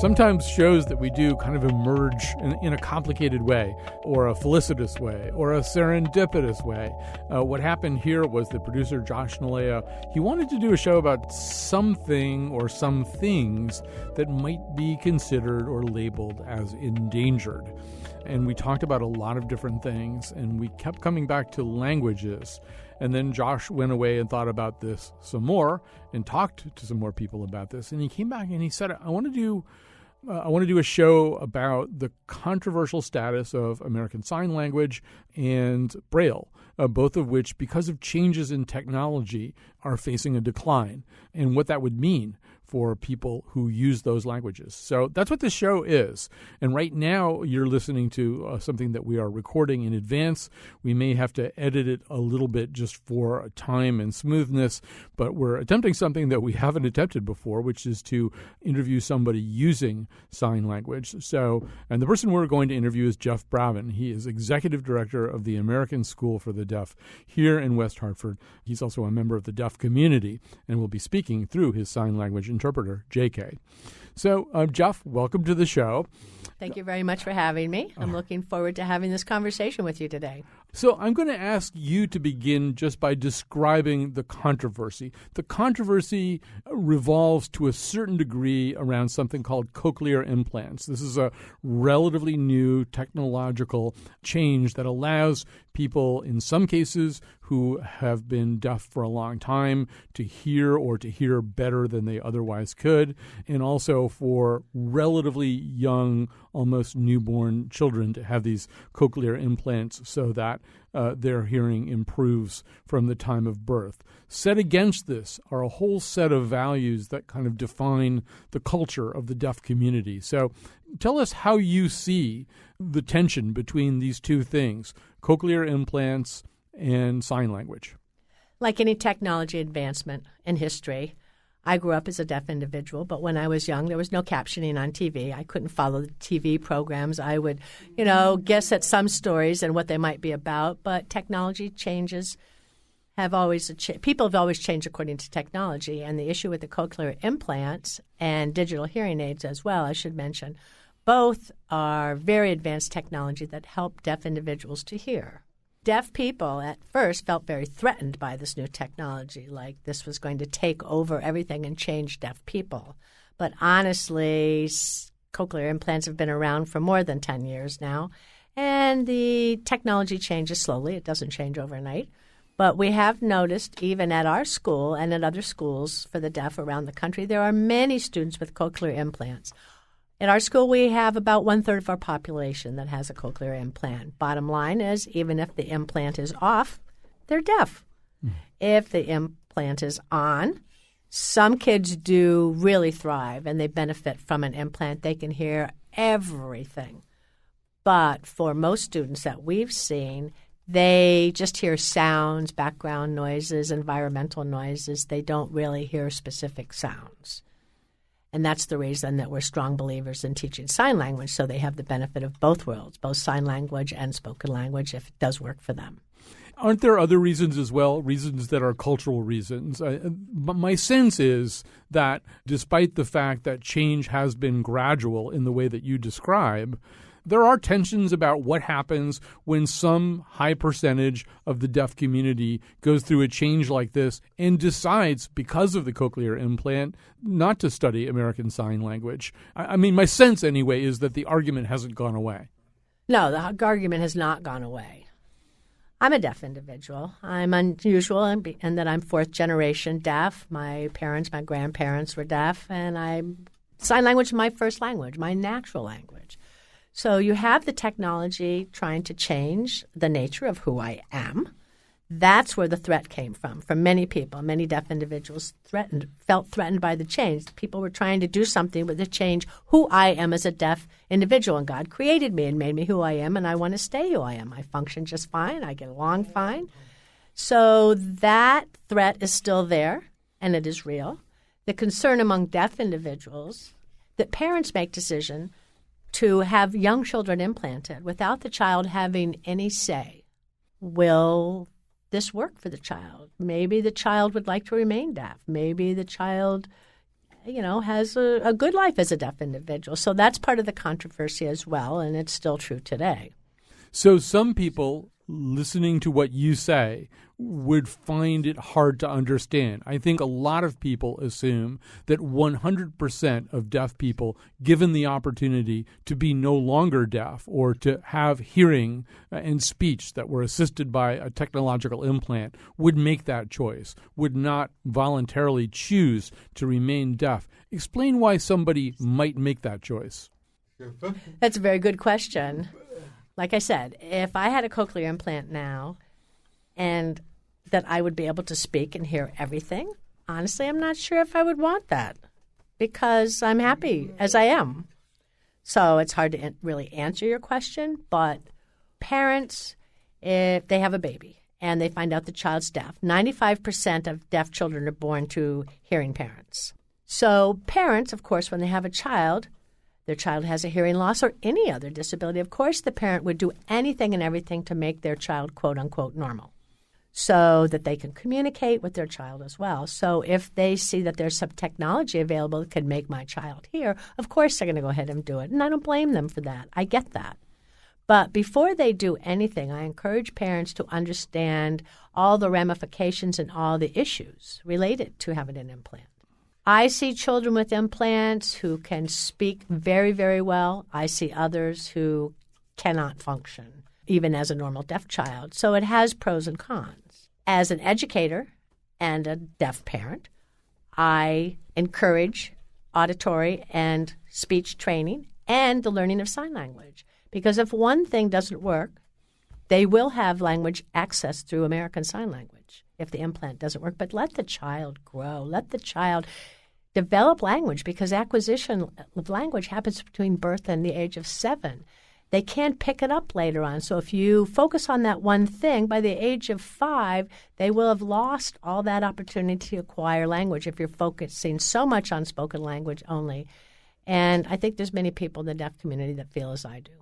Sometimes shows that we do kind of emerge in a complicated way, or a felicitous way, or a serendipitous way. What happened here was the producer, Josh Nalea, he wanted to do a show about something or some things that might be considered or labeled as endangered. And we talked about a lot of different things, and we kept coming back to languages. And then Josh went away and thought about this some more and talked to some more people about this. And he came back and he said, I want to do a show about the controversial status of American Sign Language and Braille, both of which, because of changes in technology, are facing a decline, and what that would mean for people who use those languages. So that's what this show is. And right now you're listening to something that we are recording in advance. We may have to edit it a little bit just for time and smoothness, but we're attempting something that we haven't attempted before, which is to interview somebody using sign language. And the person we're going to interview is Jeff Bravin. He is executive director of the American School for the Deaf here in West Hartford. He's also a member of the deaf community and will be speaking through his sign language interpreter, JK. So, Jeff, welcome to the show. Thank you very much for having me. I'm looking forward to having this conversation with you today. So I'm going to ask you to begin just by describing the controversy. The controversy revolves to a certain degree around something called cochlear implants. This is a relatively new technological change that allows people, in some cases, who have been deaf for a long time to hear better than they otherwise could, and also for relatively young, almost newborn children to have these cochlear implants so that their hearing improves from the time of birth. Set against this are a whole set of values that kind of define the culture of the deaf community. So tell us how you see the tension between these two things, cochlear implants and sign language. Like any technology advancement in history, I grew up as a deaf individual, but when I was young, there was no captioning on TV. I couldn't follow the TV programs. I would, guess at some stories and what they might be about, but technology changes people have always changed according to technology. And the issue with the cochlear implants and digital hearing aids as well, I should mention, both are very advanced technology that help deaf individuals to hear. Deaf people at first felt very threatened by this new technology, like this was going to take over everything and change deaf people. But honestly, cochlear implants have been around for more than 10 years now, and the technology changes slowly. It doesn't change overnight. But we have noticed, even at our school and at other schools for the deaf around the country, there are many students with cochlear implants. At our school, we have about 1/3 of our population that has a cochlear implant. Bottom line is, even if the implant is off, they're deaf. If the implant is on, some kids do really thrive and they benefit from an implant. They can hear everything. But for most students that we've seen, they just hear sounds, background noises, environmental noises. They don't really hear specific sounds. And that's the reason that we're strong believers in teaching sign language, so they have the benefit of both worlds, both sign language and spoken language, if it does work for them. Aren't there other reasons as well, reasons that are cultural reasons? My sense is that despite the fact that change has been gradual in the way that you describe, there are tensions about what happens when some high percentage of the deaf community goes through a change like this and decides, because of the cochlear implant, not to study American Sign Language. I mean, my sense anyway is that the argument hasn't gone away. No, the argument has not gone away. I'm a deaf individual. I'm unusual in that I'm fourth generation deaf. My parents, my grandparents were deaf, and sign language is my first language, my natural language. So you have the technology trying to change the nature of who I am. That's where the threat came from many people. Many deaf individuals felt threatened by the change. People were trying to do something with the change who I am as a deaf individual. And God created me and made me who I am, and I want to stay who I am. I function just fine. I get along fine. So that threat is still there, and it is real. The concern among deaf individuals that parents make decision to have young children implanted without the child having any say. Will this work for the child? Maybe the child would like to remain deaf. Maybe the child has a good life as a deaf individual. So that's part of the controversy as well, and it's still true today. So some people listening to what you say would find it hard to understand. I think a lot of people assume that 100% of deaf people, given the opportunity to be no longer deaf or to have hearing and speech that were assisted by a technological implant, would make that choice, would not voluntarily choose to remain deaf. Explain why somebody might make that choice. That's a very good question. Like I said, if I had a cochlear implant now and that I would be able to speak and hear everything, honestly, I'm not sure if I would want that because I'm happy as I am. So it's hard to really answer your question, but parents, if they have a baby and they find out the child's deaf, 95% of deaf children are born to hearing parents. So parents, of course, when they have a child, their child has a hearing loss or any other disability, of course the parent would do anything and everything to make their child, quote unquote, normal so that they can communicate with their child as well. So if they see that there's some technology available that could make my child hear, of course they're going to go ahead and do it. And I don't blame them for that. I get that. But before they do anything, I encourage parents to understand all the ramifications and all the issues related to having an implant. I see children with implants who can speak very, very well. I see others who cannot function, even as a normal deaf child. So it has pros and cons. As an educator and a deaf parent, I encourage auditory and speech training and the learning of sign language. Because if one thing doesn't work, they will have language access through American Sign Language if the implant doesn't work. But let the child grow. Let the child develop language because acquisition of language happens between birth and the age of 7. They can't pick it up later on. So if you focus on that one thing, by the age of 5, they will have lost all that opportunity to acquire language if you're focusing so much on spoken language only. And I think there's many people in the deaf community that feel as I do.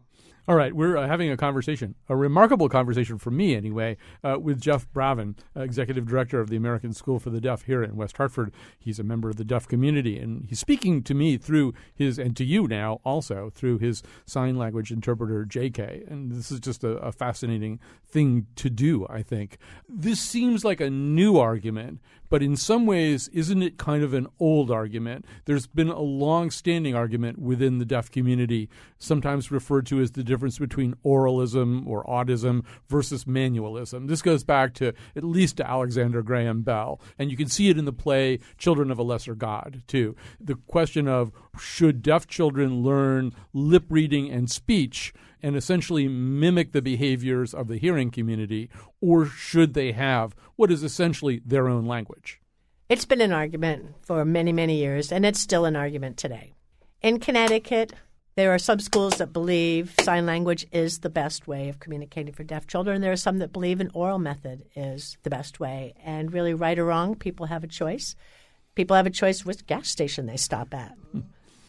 All right, we're having a conversation, a remarkable conversation for me anyway, with Jeff Bravin, Executive Director of the American School for the Deaf here in West Hartford. He's a member of the deaf community, and he's speaking to me through his, and to you now also, through his sign language interpreter, JK. And this is just a fascinating thing to do, I think. This seems like a new argument, but in some ways, isn't it kind of an old argument? There's been a long-standing argument within the deaf community, sometimes referred to as the difference between oralism or autism versus manualism. This goes back to at least to Alexander Graham Bell, and you can see it in the play Children of a Lesser God, too. The question of should deaf children learn lip reading and speech and essentially mimic the behaviors of the hearing community, or should they have what is essentially their own language? It's been an argument for many, many years, and it's still an argument today. In Connecticut, there are some schools that believe sign language is the best way of communicating for deaf children. There are some that believe an oral method is the best way. And really, right or wrong, people have a choice. People have a choice which gas station they stop at.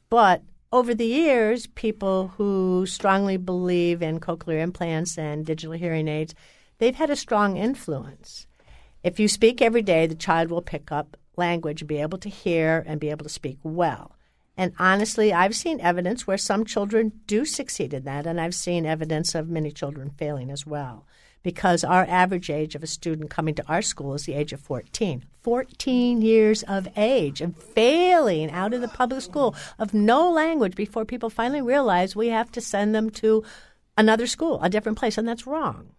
But over the years, people who strongly believe in cochlear implants and digital hearing aids, they've had a strong influence. If you speak every day, the child will pick up language and be able to hear and be able to speak well. And honestly, I've seen evidence where some children do succeed in that, and I've seen evidence of many children failing as well. Because our average age of a student coming to our school is the age of 14. 14 years of age and failing out of the public school of no language before people finally realize we have to send them to another school, a different place, and that's wrong.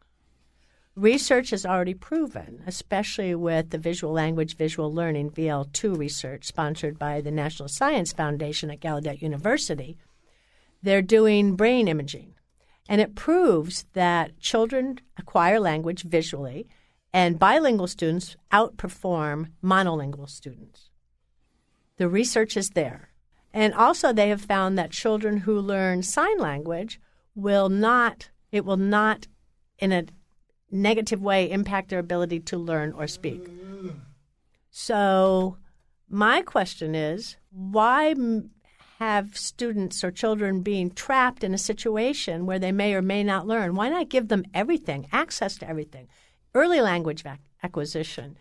Research has already proven, especially with the Visual Language Visual Learning VL2 research sponsored by the National Science Foundation at Gallaudet University, they're doing brain imaging. And it proves that children acquire language visually, and bilingual students outperform monolingual students. The research is there. And also they have found that children who learn sign language will not in a negative way impact their ability to learn or speak. So my question is, why have students or children being trapped in a situation where they may or may not learn? Why not give them everything, access to everything, early language acquisition,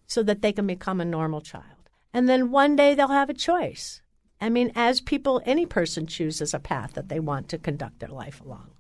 so that they can become a normal child? And then one day they'll have a choice. I mean, as people, any person chooses a path that they want to conduct their life along.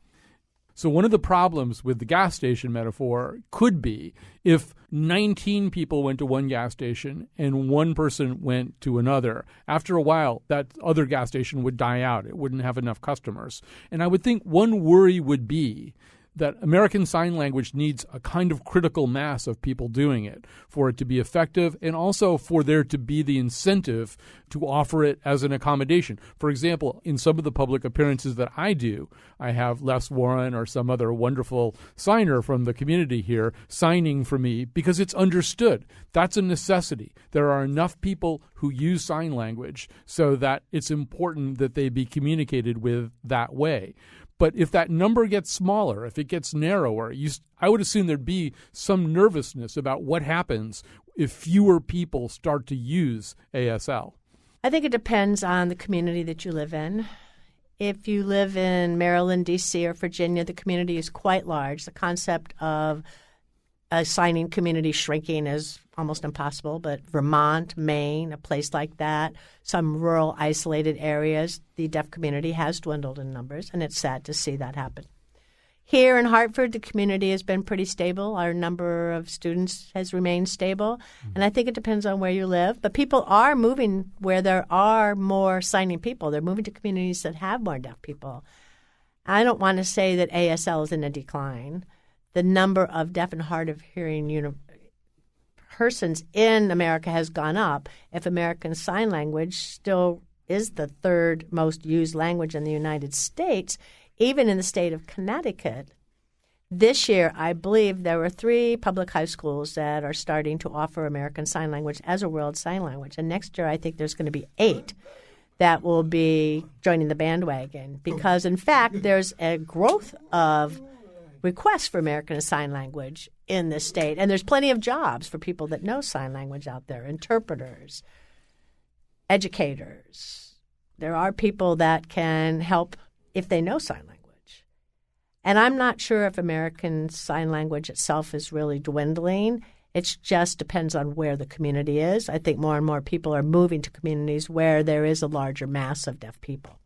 So one of the problems with the gas station metaphor could be if 19 people went to one gas station and one person went to another, after a while, that other gas station would die out. It wouldn't have enough customers. And I would think one worry would be that American Sign Language needs a kind of critical mass of people doing it for it to be effective, and also for there to be the incentive to offer it as an accommodation. For example, in some of the public appearances that I do, I have Les Warren or some other wonderful signer from the community here signing for me because it's understood. That's a necessity. There are enough people who use sign language so that it's important that they be communicated with that way. But if that number gets smaller, if it gets narrower, I would assume there'd be some nervousness about what happens if fewer people start to use ASL. I think it depends on the community that you live in. If you live in Maryland, D.C., or Virginia, the community is quite large. The concept of a signing community shrinking is almost impossible, but Vermont, Maine, a place like that, some rural isolated areas, the deaf community has dwindled in numbers, and it's sad to see that happen. Here in Hartford, the community has been pretty stable. Our number of students has remained stable, and I think it depends on where you live. But people are moving where there are more signing people. They're moving to communities that have more deaf people. I don't want to say that ASL is in a decline. The number of deaf and hard of hearing persons in America has gone up. If American Sign Language still is the third most used language in the United States, even in the state of Connecticut, this year I believe there were 3 public high schools that are starting to offer American Sign Language as a World Sign Language. And next year I think there's going to be 8 that will be joining the bandwagon because, in fact, there's a growth of requests for American Sign Language in this state. And there's plenty of jobs for people that know sign language out there, interpreters, educators. There are people that can help if they know sign language. And I'm not sure if American Sign Language itself is really dwindling. It just depends on where the community is. I think more and more people are moving to communities where there is a larger mass of deaf people.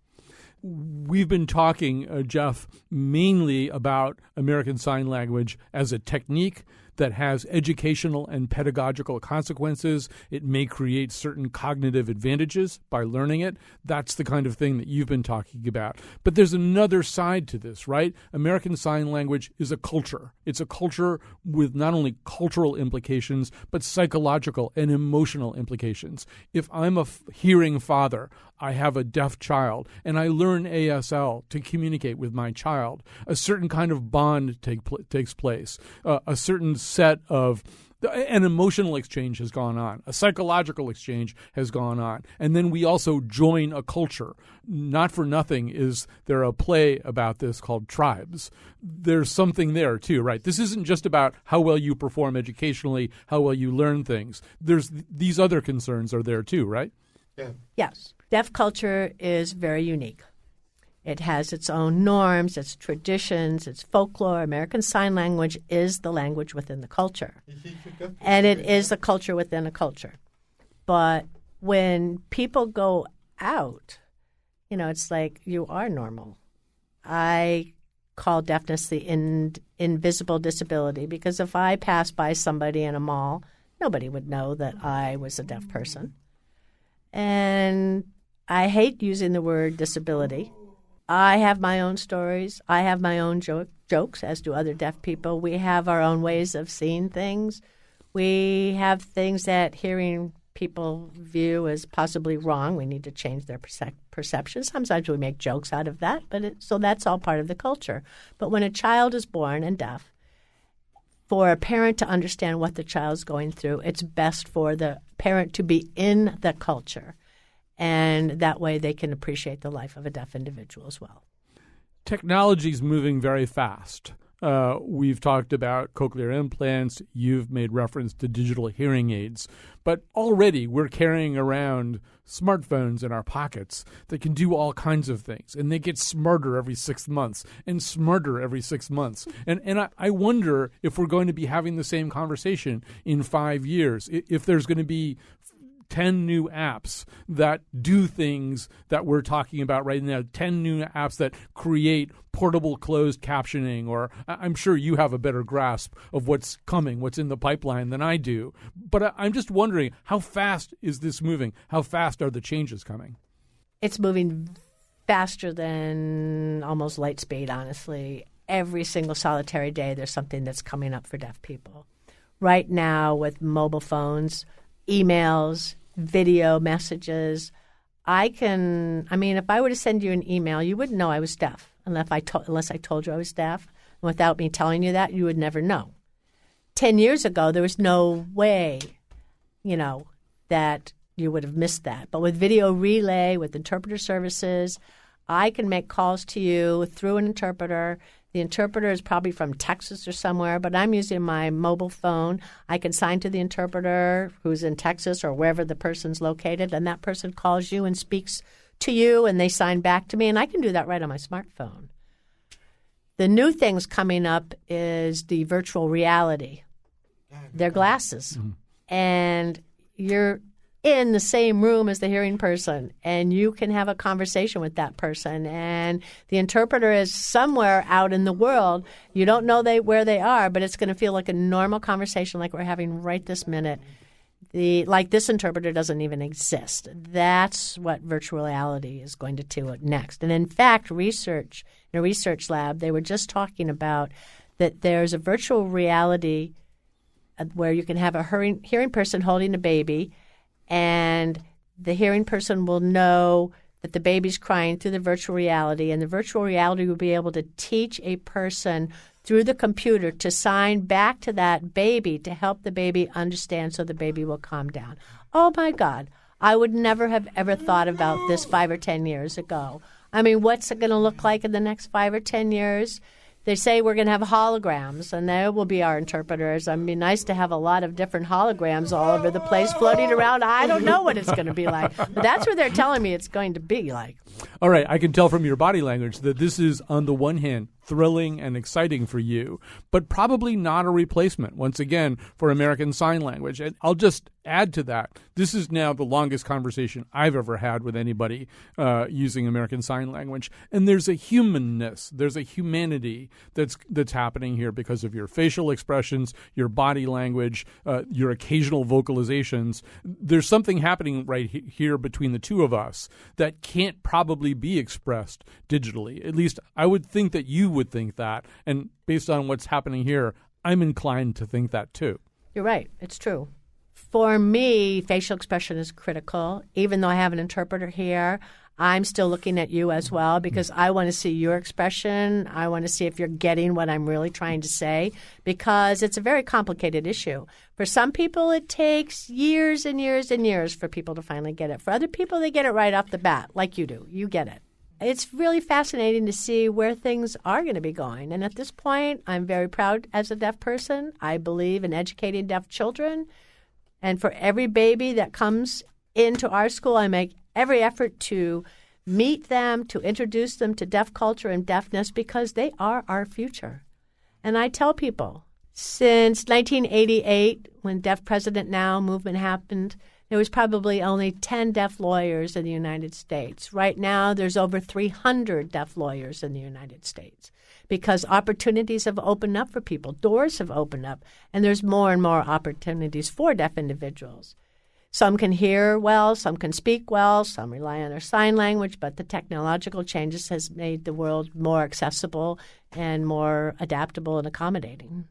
We've been talking, Jeff, mainly about American Sign Language as a technique that has educational and pedagogical consequences. It may create certain cognitive advantages by learning it. That's the kind of thing that you've been talking about. But there's another side to this, right? American Sign Language is a culture. It's a culture with not only cultural implications, but psychological and emotional implications. If I'm a hearing father, I have a deaf child, and I learn ASL to communicate with my child, a certain kind of bond takes place, a certain set of an emotional exchange has gone on, a psychological exchange has gone on, and then we also join a culture. Not for nothing is there a play about this called Tribes. There's something there too, right? This isn't just about how well you perform educationally, how well you learn things. There's these other concerns are there too, right? Yeah. Yes. Deaf culture is very unique. It has its own norms, its traditions, its folklore. American Sign Language is the language within the culture. And it is the culture within a culture. But when people go out, it's like you are normal. I call deafness the invisible disability because if I passed by somebody in a mall, nobody would know that I was a deaf person. And I hate using the word disability. I have my own stories. I have my own jokes, as do other deaf people. We have our own ways of seeing things. We have things that hearing people view as possibly wrong. We need to change their perception. Sometimes we make jokes out of that, so that's all part of the culture. But when a child is born and deaf, for a parent to understand what the child's going through, it's best for the parent to be in the culture. And that way they can appreciate the life of a deaf individual as well. Technology is moving very fast. We've talked about cochlear implants. You've made reference to digital hearing aids. But already we're carrying around smartphones in our pockets that can do all kinds of things. And they get smarter every 6 months and smarter every 6 months. And I wonder if we're going to be having the same conversation in 5 years, if there's going to be 10 new apps that do things that we're talking about right now, 10 new apps that create portable closed captioning, or I'm sure you have a better grasp of what's coming, what's in the pipeline than I do. But I'm just wondering, how fast is this moving? How fast are the changes coming? It's moving faster than almost light speed, honestly. Every single solitary day, there's something that's coming up for deaf people. Right now, with mobile phones, emails, video messages, if I were to send you an email, you wouldn't know I was deaf unless I told you I was deaf. And without me telling you that, you would never know. 10 years ago, there was no way, that you would have missed that. But with video relay, with interpreter services, I can make calls to you through an interpreter. The interpreter is probably from Texas or somewhere, but I'm using my mobile phone. I can sign to the interpreter who's in Texas or wherever the person's located, and that person calls you and speaks to you, and they sign back to me, and I can do that right on my smartphone. The new things coming up is the virtual reality. They're glasses, and you're in the same room as the hearing person, and you can have a conversation with that person. And the interpreter is somewhere out in the world. You don't know where they are, but it's going to feel like a normal conversation like we're having right this minute. This interpreter doesn't even exist. That's what virtual reality is going to do next. And in fact, in a research lab, they were just talking about that there's a virtual reality where you can have a hearing person holding a baby, and the hearing person will know that the baby's crying through the virtual reality, and the virtual reality will be able to teach a person through the computer to sign back to that baby to help the baby understand so the baby will calm down. Oh, my God. I would never have ever thought about this 5 or 10 years ago. What's it going to look like in the next 5 or 10 years? They say we're going to have holograms, and they will be our interpreters. It'd be nice to have a lot of different holograms all over the place floating around. I don't know what it's going to be like, but that's what they're telling me it's going to be like. All right, I can tell from your body language that this is, on the one hand, thrilling and exciting for you, but probably not a replacement, once again, for American Sign Language. And I'll just add to that, this is now the longest conversation I've ever had with anybody using American Sign Language. And there's a humanness, there's a humanity that's happening here because of your facial expressions, your body language, your occasional vocalizations. There's something happening right here between the two of us that can't probably be expressed digitally. At least I would think that you would think that. And based on what's happening here, I'm inclined to think that too. You're right. It's true. For me, facial expression is critical. Even though I have an interpreter here, I'm still looking at you as well because I want to see your expression. I want to see if you're getting what I'm really trying to say because it's a very complicated issue. For some people, it takes years and years and years for people to finally get it. For other people, they get it right off the bat, like you do. You get it. It's really fascinating to see where things are going to be going. And at this point, I'm very proud as a deaf person. I believe in educating deaf children. And for every baby that comes into our school, I make every effort to meet them, to introduce them to deaf culture and deafness because they are our future. And I tell people, since 1988, when Deaf President Now movement happened, there was probably only 10 deaf lawyers in the United States. Right now, there's over 300 deaf lawyers in the United States because opportunities have opened up for people. Doors have opened up, and there's more and more opportunities for deaf individuals. Some can hear well, some can speak well, some rely on their sign language, but the technological changes has made the world more accessible and more adaptable and accommodating.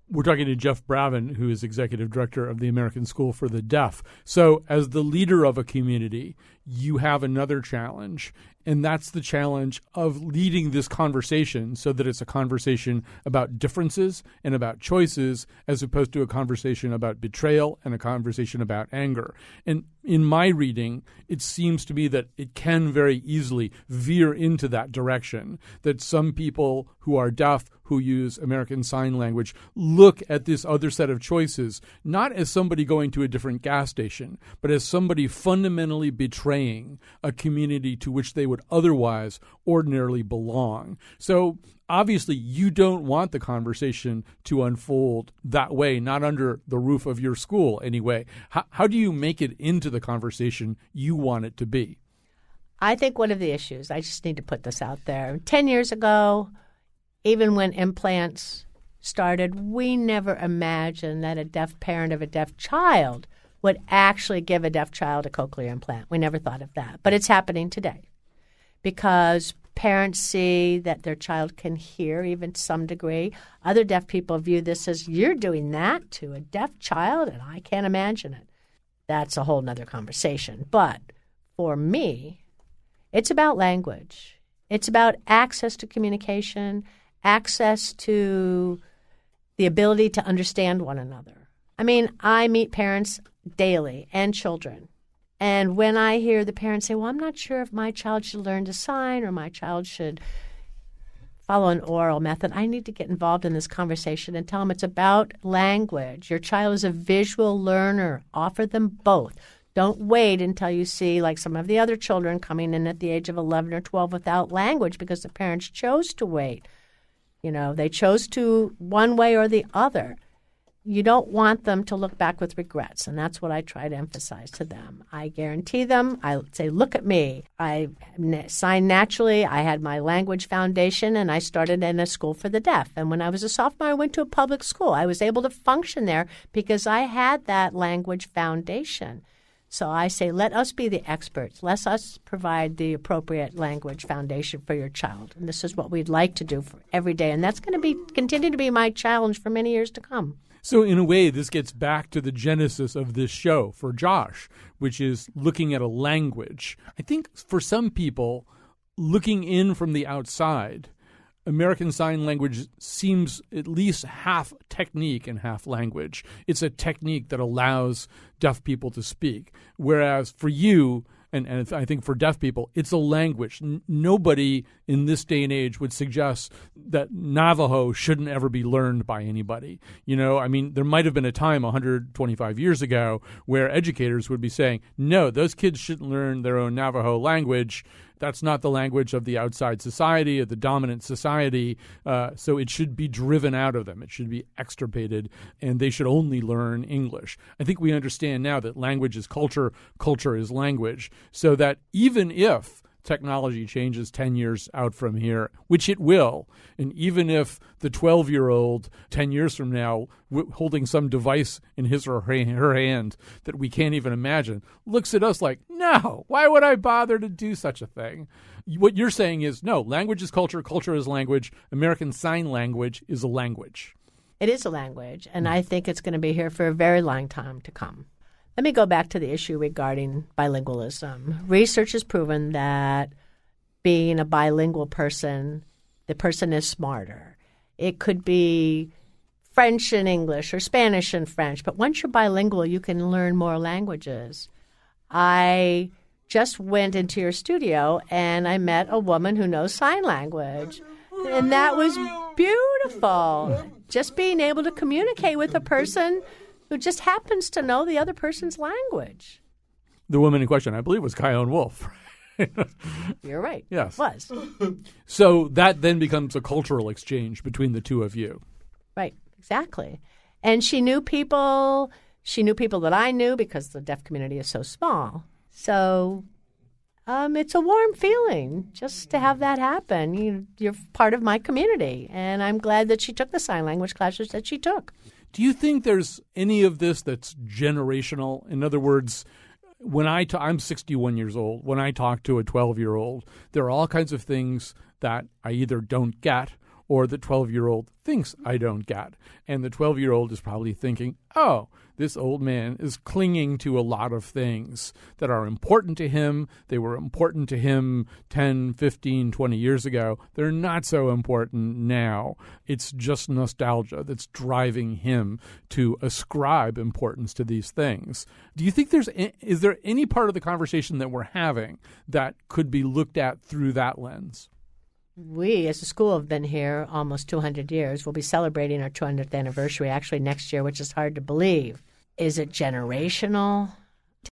We're talking to Jeff Bravin, who is executive director of the American School for the Deaf. So as the leader of a community, you have another challenge, and that's the challenge of leading this conversation so that it's a conversation about differences and about choices as opposed to a conversation about betrayal and a conversation about anger. And in my reading, it seems to me that it can very easily veer into that direction, that some people who are deaf, who use American Sign Language, look at this other set of choices, not as somebody going to a different gas station, but as somebody fundamentally betraying a community to which they would would otherwise ordinarily belong. So obviously, you don't want the conversation to unfold that way, not under the roof of your school anyway. How do you make it into the conversation you want it to be? I think one of the issues, I just need to put this out there, 10 years ago, even when implants started, we never imagined that a deaf parent of a deaf child would actually give a deaf child a cochlear implant. We never thought of that. But it's happening today because parents see that their child can hear, even to some degree. Other deaf people view this as, you're doing that to a deaf child, and I can't imagine it. That's a whole nother conversation. But for me, it's about language. It's about access to communication, access to the ability to understand one another. I mean, I meet parents daily and children. And when I hear the parents say, well, I'm not sure if my child should learn to sign or my child should follow an oral method, I need to get involved in this conversation and tell them it's about language. Your child is a visual learner. Offer them both. Don't wait until you see, like some of the other children coming in at the age of 11 or 12 without language because the parents chose to wait. You know, they chose to one way or the other. You don't want them to look back with regrets, and that's what I try to emphasize to them. I guarantee them, I say, look at me. I signed naturally. I had my language foundation, and I started in a school for the deaf. And when I was a sophomore, I went to a public school. I was able to function there because I had that language foundation. So I say, let us be the experts. Let us provide the appropriate language foundation for your child. And this is what we'd like to do for every day. And that's going to continue to be my challenge for many years to come. So in a way, this gets back to the genesis of this show for Josh, which is looking at a language. I think for some people, looking in from the outside, American Sign Language seems at least half technique and half language. It's a technique that allows deaf people to speak. Whereas for you, and I think for deaf people, it's a language. Nobody in this day and age would suggest that Navajo shouldn't ever be learned by anybody. You know, I mean, there might have been a time 125 years ago where educators would be saying, no, those kids shouldn't learn their own Navajo language. That's not the language of the outside society, of the dominant society, so it should be driven out of them. It should be extirpated, and they should only learn English. I think we understand now that language is culture, culture is language, so that even if technology changes 10 years out from here, which it will, and even if the 12-year-old 10 years from now, holding some device in his or her hand that we can't even imagine, looks at us like, no, why would I bother to do such a thing? What you're saying is, no, language is culture, culture is language, American Sign Language is a language. It is a language, and I think it's going to be here for a very long time to come. Let me go back to the issue regarding bilingualism. Research has proven that being a bilingual person, the person is smarter. It could be French and English or Spanish and French, but once you're bilingual, you can learn more languages. I just went into your studio and I met a woman who knows sign language, and that was beautiful. Just being able to communicate with a person who just happens to know the other person's language. The woman in question, I believe, was Kyone Wolf. You're right. Yes. It was. So that then becomes a cultural exchange between the two of you. Right. Exactly. And she knew people. She knew people that I knew because the deaf community is so small. So it's a warm feeling just to have that happen. You're part of my community, and I'm glad that she took the sign language classes that she took. Do you think there's any of this that's generational? In other words, when I'm 61 years old. When I talk to a 12-year-old, there are all kinds of things that I either don't get or the 12-year-old thinks I don't get. And the 12-year-old is probably thinking, oh, this old man is clinging to a lot of things that are important to him. They were important to him 10, 15, 20 years ago. They're not so important now. It's just nostalgia that's driving him to ascribe importance to these things. Do you think is there any part of the conversation that we're having that could be looked at through that lens? We, as a school, have been here almost 200 years. We'll be celebrating our 200th anniversary actually next year, which is hard to believe. Is it generational?